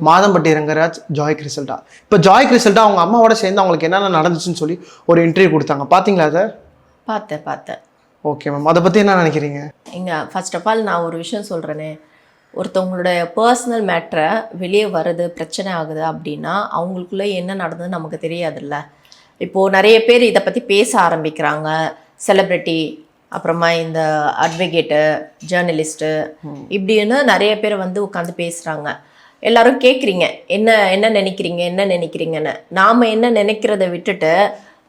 Madhampatti Rangaraj, Joy Crizildaa. இப்போ Joy Crizildaa அவங்க அம்மாவோட சேர்ந்து அவங்களுக்கு என்னென்ன நடந்துச்சுன்னு சொல்லி ஒரு இன்டர்வியூ கொடுத்தாங்க, பார்த்தீங்களா அதை? பார்த்தேன். ஓகே மேம், அதை பற்றி என்ன நினைக்கிறீங்க? ஃபர்ஸ்ட் ஆஃப் ஆல் நான் ஒரு விஷயம் சொல்கிறேனே, ஒருத்தவங்களுடைய பர்சனல் மேட்ரை வெளியே வருது, பிரச்சனை ஆகுது அப்படின்னா அவங்களுக்குள்ளே என்ன நடந்ததுன்னு நமக்கு தெரியாதுல்ல. இப்போது நிறைய பேர் இதை பற்றி பேச ஆரம்பிக்கிறாங்க, செலிப்ரிட்டி, அப்புறமா இந்த அட்வொகேட்டு, ஜேர்னலிஸ்ட்டு, இப்படின்னு நிறைய பேர் வந்து உட்காந்து பேசுகிறாங்க. எல்லாரும் கேட்குறீங்க என்ன நினைக்கிறீங்கன்னு. நாம் என்ன நினைக்கிறத விட்டுட்டு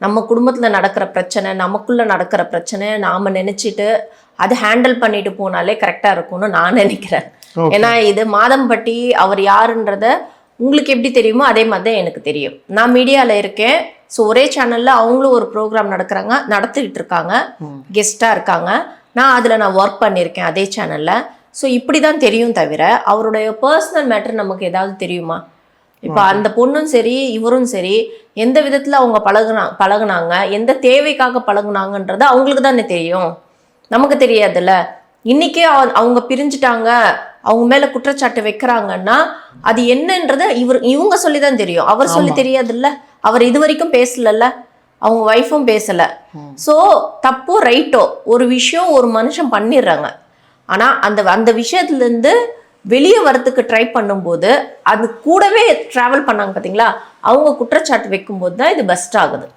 நம்ம குடும்பத்தில் நடக்கிற பிரச்சனை, நமக்குள்ளே நடக்கிற பிரச்சனை நாம் நினச்சிட்டு அதை ஹேண்டில் பண்ணிட்டு போனாலே கரெக்டாக இருக்கும்னு நான் நினைக்கிறேன். ஏன்னா இது மாதம்பட்டி அவர் யாருன்றத உங்களுக்கு எப்படி தெரியுமோ அதே மாதிரி தான் எனக்கு தெரியும். நான் மீடியாவில் இருக்கேன். ஸோ ஒரே சேனலில் அவங்களும் ஒரு ப்ரோக்ராம் நடத்திக்கிட்டு இருக்காங்க, கெஸ்ட்டாக இருக்காங்க. நான் ஒர்க் பண்ணியிருக்கேன் அதே சேனலில். ஸோ இப்படி தான் தெரியும் தவிர அவருடைய பர்சனல் மேட்டர் நமக்கு ஏதாவது தெரியுமா? இப்போ அந்த பொண்ணும் சரி இவரும் சரி எந்த விதத்தில் அவங்க பழகுனாங்க, எந்த தேவைக்காக பழகுனாங்கன்றது அவங்களுக்கு தானே தெரியும், நமக்கு தெரியாதுல்ல. இன்னைக்கே அவங்க பிரிஞ்சுட்டாங்க, அவங்க மேல குற்றச்சாட்டு வைக்கிறாங்கன்னா அது என்னன்றது இவங்க சொல்லி தான் தெரியும், அவர் சொல்லி தெரியாதுல்ல. அவர் இது வரைக்கும் பேசலல்ல, அவங்க ஒய்ஃபும் பேசல. ஸோ தப்போ ரைட்டோ ஒரு விஷயம் ஒரு மனுஷன் பண்ணிடுறாங்க. ஆனா அந்த விஷயத்துல இருந்து வெளியே வரத்துக்கு ட்ரை பண்ணும்போது அது கூடவே டிராவல் பண்ணாங்க பார்த்தீங்களா, அவங்க குற்றச்சாட்டு வைக்கும்போது தான் இது பெஸ்ட் ஆகுது.